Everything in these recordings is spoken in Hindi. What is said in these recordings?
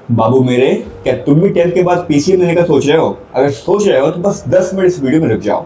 बाबू मेरे, क्या तुम भी 10th के बाद पीसीएम लेने का सोच रहे हो? अगर सोच रहे हो तो बस 10 मिनट इस वीडियो में रुक जाओ,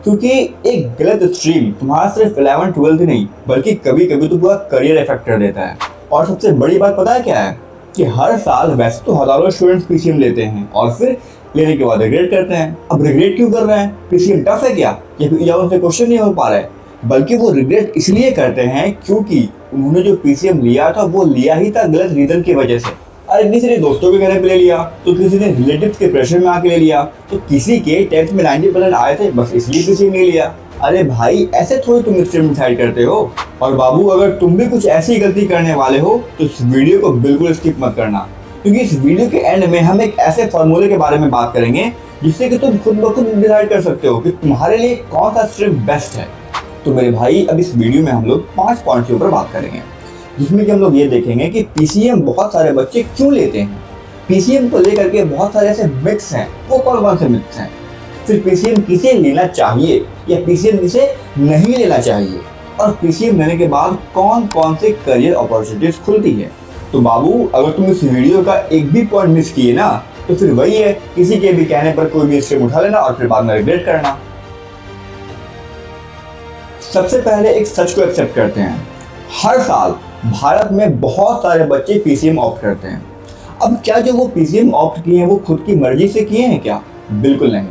क्योंकि एक गलत स्ट्रीम तुम्हारा सिर्फ 11 12 ही नहीं बल्कि कभी कभी तो पूरा करियर इफेक्ट कर देता है। और सबसे बड़ी बात पता है क्या है? कि हर साल वैसे तो हजारों स्टूडेंट्स पीसीएम लेते हैं और फिर लेने के बाद रिग्रेट करते हैं। अब रिग्रेट क्यों कर रहे हैं? पीसीएम टफ है क्या, या उनसे क्वेश्चन नहीं हो पा रहे? बल्कि वो रिग्रेट इसलिए करते हैं क्योंकि उन्होंने जो पीसीएम लिया था वो लिया ही था गलत रीजन की वजह से। अरे किसी ने दोस्तों के कहने पे ले लिया, तो किसी ने रिलेटिव्स के प्रेशर में आके ले लिया, तो किसी के 10th में 90% आए थे बस इसलिए पीसीएम ले लिया। अरे भाई, ऐसे थोड़ी तुम स्ट्रीम डिसाइड करते हो। और बाबू, अगर तुम भी कुछ ऐसी गलती करने वाले हो तो इस वीडियो को बिल्कुल स्किप मत करना, क्योंकि इस वीडियो के एंड में हम एक ऐसे फॉर्मूले के बारे में बात करेंगे जिससे कि तुम खुद ब खुद डिसाइड कर सकते हो कि तुम्हारे लिए कौन सा स्ट्रीम बेस्ट है। तो मेरे भाई, अब इस वीडियो में हम लोग 5 पॉइंट के ऊपर बात करेंगे, जिसमें कि हम लोग ये देखेंगे कि पीसीएम बहुत सारे बच्चे क्यों लेते हैं, पीसीएम को लेकर के बहुत सारे ऐसे मिथ्स हैं, वो कौन कौन से मिथ्स हैं, फिर पीसीएम किसे लेना चाहिए या पीसीएम किसे नहीं लेना चाहिए, और पीसीएम लेने के बाद कौन कौन से करियर अपॉर्चुनिटीज खुलती है। तो बाबू, अगर तुम इस वीडियो का एक भी पॉइंट मिस किए ना तो फिर वही है, किसी के भी कहने पर कोई भी स्ट्रीम उठा लेना और फिर बाद में रिग्रेट करना। सबसे पहले एक सच को एक्सेप्ट करते हैं, हर साल भारत में बहुत सारे बच्चे पीसीएम ऑप्ट करते हैं। अब क्या जो वो पीसीएम ऑप्ट किए हैं वो खुद की मर्जी से किए हैं क्या? बिल्कुल नहीं।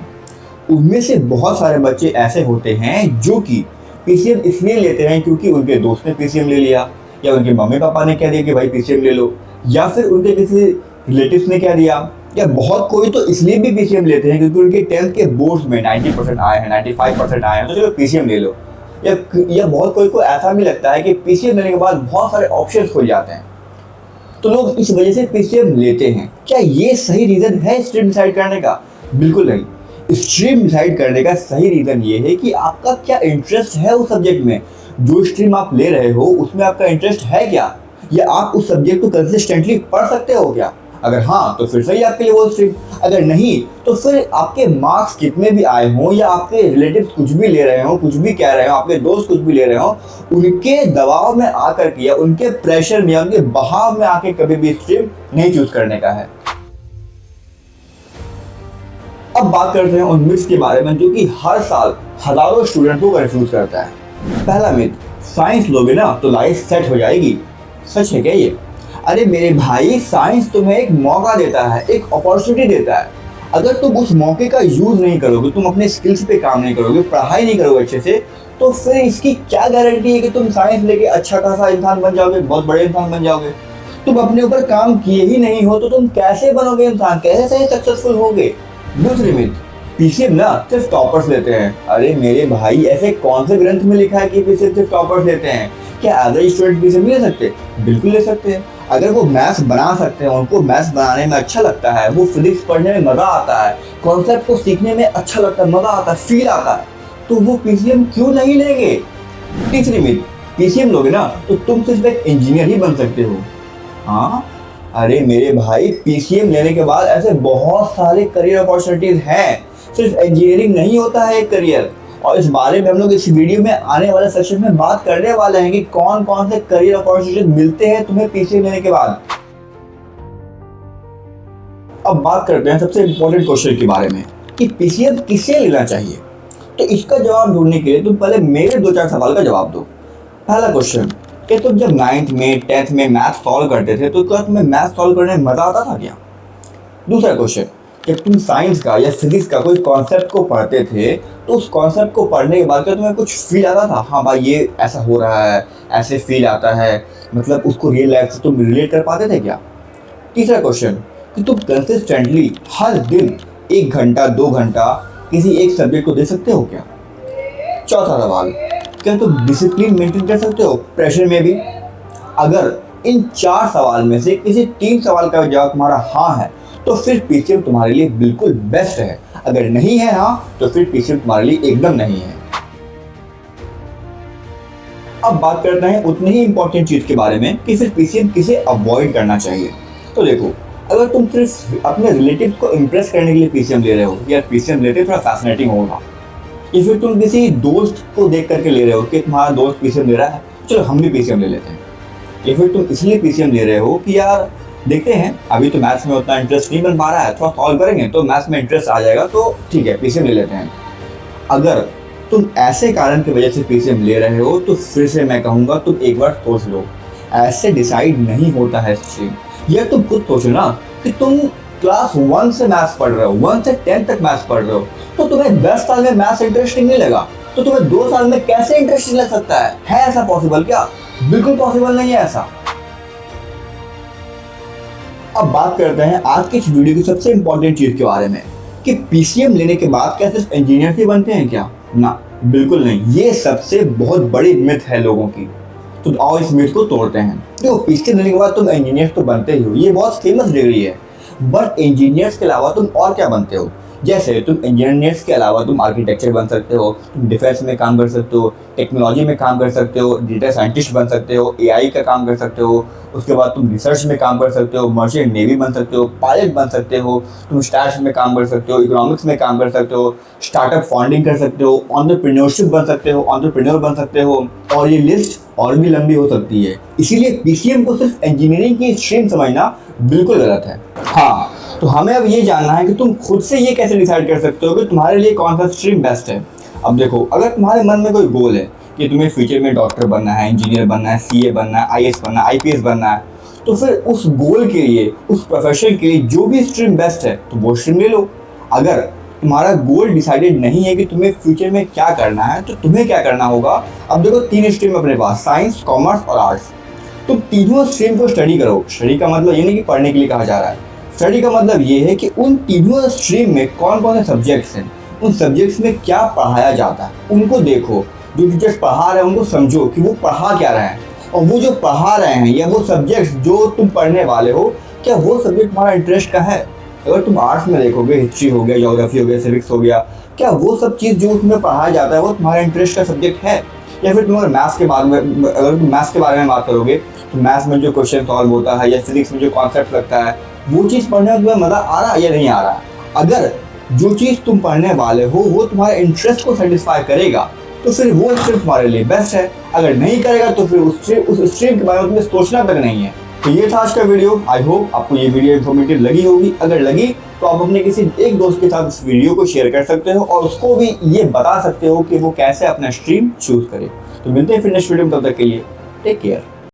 उनमें से बहुत सारे बच्चे ऐसे होते हैं जो कि पीसीएम इसलिए लेते हैं क्योंकि उनके दोस्त ने पीसीएम ले लिया, या उनके मम्मी पापा ने कह दिया कि भाई पीसीएम ले लो, या फिर उनके किसी रिलेटिव्स ने कह दिया, या बहुत कोई तो इसलिए भी पीसीएम लेते हैं क्योंकि उनके 10th के बोर्ड्स में 90% आए हैं, 95% आए हैं, तो चलो पीसीएम ले लो। या बहुत कोई को ऐसा भी लगता है कि पीसीएम लेने के बाद बहुत सारे ऑप्शंस खुल जाते हैं, तो लोग इस वजह से पीसीएम लेते हैं। क्या ये सही रीजन है स्ट्रीम डिसाइड करने का? बिल्कुल नहीं। स्ट्रीम डिसाइड करने का सही रीजन ये है कि आपका क्या इंटरेस्ट है उस सब्जेक्ट में। जो स्ट्रीम आप ले रहे हो उसमें आपका इंटरेस्ट है क्या, या आप उस सब्जेक्ट को कंसिस्टेंटली पढ़ सकते हो क्या? अगर हाँ तो फिर सही आपके लिए वो स्ट्रीम, अगर नहीं तो फिर आपके मार्क्स कितने भी आए हों या आपके रिलेटिव्स कुछ भी ले रहे हो, कुछ भी कह रहे हो, आपके दोस्त कुछ भी ले रहे हो, उनके दबाव में आकर के या उनके प्रेशर में या उनके बहाव में आके कभी भी स्ट्रीम नहीं चूज करने का है। अब बात करते हैं उन मिथ्स के बारे में जो कि हर साल हजारों स्टूडेंट को कंफ्यूज करता है। पहला मिथ, साइंस लोगे ना तो लाइफ सेट हो जाएगी। सच है क्या ये? अरे मेरे भाई, साइंस तुम्हें एक मौका देता है, एक अपॉर्चुनिटी देता है। अगर तुम उस मौके का यूज नहीं करोगे, तुम अपने स्किल्स पे काम नहीं करोगे, पढ़ाई नहीं करोगे अच्छे से, तो फिर इसकी क्या गारंटी है कि तुम साइंस लेके अच्छा खासा इंसान बन जाओगे, बहुत बड़े इंसान बन जाओगे? तुम अपने ऊपर काम किए ही नहीं हो तो तुम कैसे बनोगे इंसान, कैसे सही सक्सेसफुल होगे? दूसरी मिथ, पीसीएम ना सिर्फ टॉपर्स लेते हैं। अरे मेरे भाई, ऐसे कौन से ग्रंथ में लिखा है कि पीसीएम सिर्फ टॉपर्स लेते हैं? क्या एवरेज स्टूडेंट पीसीएम ले सकते? बिल्कुल ले सकते हैं। अगर वो मैथ्स बना सकते हैं, उनको मैथ्स बनाने में अच्छा लगता है, वो फिजिक्स पढ़ने में मजा आता है, कॉन्सेप्ट को सीखने में अच्छा लगता है, मजा आता है, फील आता है, तो वो पीसीएम क्यों नहीं लेंगे? तीसरी मिथ, पीसीएम लोगे ना तो तुम सिर्फ एक इंजीनियर ही बन सकते हो। हाँ, अरे मेरे भाई, पीसीएम लेने के बाद ऐसे बहुत सारे करियर अपॉर्चुनिटीज हैं, सिर्फ इंजीनियरिंग नहीं होता है एक करियर। और इस बारे में हम लोग इस वीडियो में आने वाले सेक्शन में बात करने वाले हैं कि कौन कौन से करियर अपॉर्चुनिटीज मिलते हैं तुम्हें पीसीएम लेने के बाद। अब बात करते हैं सबसे इंपॉर्टेंट क्वेश्चन के बारे में कि पीसीएम किसे लेना चाहिए। तो इसका जवाब ढूंढने के लिए तुम पहले मेरे 2-4 सवाल का जवाब दो। पहला क्वेश्चन, कि तुम जब 9th में 10th में मैथ सॉल्व करते थे तो क्या तुम्हें मैथ सॉल्व करने में मजा आता था क्या? दूसरा क्वेश्चन, जब तुम साइंस का या फिजिक्स का कोई कॉन्सेप्ट को पढ़ते थे तो उस कॉन्सेप्ट को पढ़ने के बाद क्या तुम्हें कुछ फील आता था? हाँ भाई, ये ऐसा हो रहा है, ऐसे फील आता है, मतलब उसको रियल लाइफ से तुम रिलेट कर पाते थे क्या? तीसरा क्वेश्चन, कि तुम कंसिस्टेंटली हर दिन 1 घंटा 2 घंटा किसी एक सब्जेक्ट को दे सकते हो क्या? चौथा सवाल, क्या तुम डिसिप्लिन मेंटेन कर सकते हो प्रेशर में भी? अगर इन 4 सवाल में से किसी 3 सवाल का जवाब तुम्हारा हाँ है तो फिर पीसीएम तुम्हारे लिए बिल्कुल बेस्ट है। अगर नहीं है हाँ तो फिर पीसीएम तुम्हारे लिए एकदम नहीं है। अब बात करते हैं उतनी ही इंपॉर्टेंट चीज के बारे में कि फिर पीसीएम किसे अवॉइड करना चाहिए। तो देखो, अगर तुम सिर्फ अपने रिलेटिव को इम्प्रेस करने के लिए पीसीएम ले रहे हो, यार पीसीएम लेते थोड़ा फैसिनेटिंग होगा, या फिर तुम किसी दोस्त को देख करके ले रहे हो कि तुम्हारा दोस्त पीसीएम ले रहा है, चलो हम भी पीसीएम ले लेते हैं, या फिर तुम इसलिए पीसीएम ले रहे हो कि यार देखते हैं, अभी तो मैथ्स में उतना इंटरेस्ट नहीं बन पा रहा है, थोड़ा सॉल्व करेंगे तो मैथ्स में इंटरेस्ट आ जाएगा, तो ठीक है पीसीएम ले लेते हैं। अगर तुम ऐसे कारण की वजह से पीसीएम ले रहे हो तो फिर से मैं कहूँगा तुम एक बार सोच लो, ऐसे डिसाइड नहीं होता है स्ट्रीम। यह तुम खुद सोचो ना कि तुम क्लास 1 से मैथ्स पढ़ रहे हो, 1 से 10 तक मैथ्स पढ़ रहे हो, तो तुम्हें 10 साल में मैथ्स इंटरेस्टिंग नहीं लगा तो तुम्हें 2 साल में कैसे इंटरेस्टिंग लग सकता है ऐसा पॉसिबल क्या? बिल्कुल पॉसिबल नहीं है ऐसा। अब बात करते हैं आज की इस वीडियो की सबसे इंपॉर्टेंट चीज के बारे में कि पीसीएम लेने के बाद क्या सिर्फ इंजीनियर ही बनते हैं क्या? ना, बिल्कुल नहीं। ये सबसे बहुत बड़ी मिथ है लोगों की। तो आओ इस मिथ को तोड़ते हैं। देखो, पीसीएम लेने के बाद तुम इंजीनियर तो बनते ही हो, ये बहुत फेमस डिग्री है, बट इंजीनियर्स के अलावा तुम और क्या बनते हो? जैसे तुम इंजीनियर्स के अलावा तुम आर्किटेक्चर बन सकते हो, तुम डिफेंस में काम कर सकते हो, टेक्नोलॉजी में काम कर सकते हो, डेटा साइंटिस्ट बन सकते हो, एआई का काम कर सकते हो, उसके बाद तुम रिसर्च में काम कर सकते हो, मर्चेंट नेवी बन सकते हो, पायलट बन सकते हो, तुम स्टैट्स में काम कर सकते हो, इकोनॉमिक्स में काम कर सकते हो, स्टार्टअप फंडिंग कर सकते हो, एंटरप्रेन्योरशिप बन सकते हो, एंटरप्रेन्योर बन सकते हो, और ये लिस्ट और भी लंबी हो सकती है। इसीलिए पीसीएम को सिर्फ इंजीनियरिंग की स्ट्रीम समझना बिल्कुल गलत है। हाँ, तो हमें अब ये जानना है कि तुम खुद से ये कैसे डिसाइड कर सकते हो कि तुम्हारे लिए कौन सा स्ट्रीम बेस्ट है। अब देखो, अगर तुम्हारे मन में कोई गोल है कि तुम्हें फ्यूचर में डॉक्टर बनना है, इंजीनियर बनना है, सीए बनना है, आईएएस बनना है, आईपीएस बनना है, तो फिर उस गोल के लिए, उस प्रोफेशन के लिए जो भी स्ट्रीम बेस्ट है तो वो स्ट्रीम ले लो। अगर तुम्हारा गोल डिसाइडेड नहीं है कि तुम्हें फ्यूचर में क्या करना है, तो तुम्हें क्या करना होगा? अब देखो, 3 स्ट्रीम अपने पास, साइंस, कॉमर्स और आर्ट्स। तुम तीनों स्ट्रीम को स्टडी करो। स्टडी का मतलब ये नहीं कि पढ़ने के लिए कहा जा रहा है, स्टडी का मतलब ये है कि उन तीनों स्ट्रीम में कौन कौन से सब्जेक्ट्स हैं, उन सब्जेक्ट्स में क्या पढ़ाया जाता है, उनको देखो। जो टीचर्स पढ़ा रहे हैं उनको समझो कि वो पढ़ा क्या रहे हैं, और वो जो पढ़ा रहे हैं या वो सब्जेक्ट्स जो तुम पढ़ने वाले हो, क्या वो सब्जेक्ट तुम्हारा इंटरेस्ट का है? अगर तुम आर्ट्स में देखोगे, हिस्ट्री हो गया, ज्योग्राफी हो गया, सिविक्स हो गया, क्या वो सब चीज़ जो तुम्हें पढ़ाया जाता है वो तुम्हारा इंटरेस्ट का सब्जेक्ट है? या फिर तुम अगर मैथ्स के बारे में बात करोगे तो मैथ्स में जो क्वेश्चन सॉल्व होता है या फिजिक्स में जो कॉन्सेप्ट लगता है, वो चीज़ पढ़ने में तुम्हें मज़ा आ रहा है या नहीं आ रहा है? अगर जो चीज़ तुम पढ़ने वाले हो वो तुम्हारे इंटरेस्ट को सेटिस्फाई करेगा तो फिर वो स्ट्रीम तुम्हारे लिए बेस्ट है। अगर नहीं करेगा तो फिर उस स्ट्रीम के बारे में तुम्हें सोचना तक नहीं है। तो ये था आज का वीडियो। आई होप आपको ये वीडियो इन्फॉर्मेटिव लगी होगी। अगर लगी तो आप अपने किसी एक दोस्त के साथ इस वीडियो को शेयर कर सकते हो और उसको भी ये बता सकते हो कि वो कैसे अपना स्ट्रीम चूज करे। तो मिलते हैं फिर नेक्स्ट वीडियो में, तब तक के लिए टेक केयर।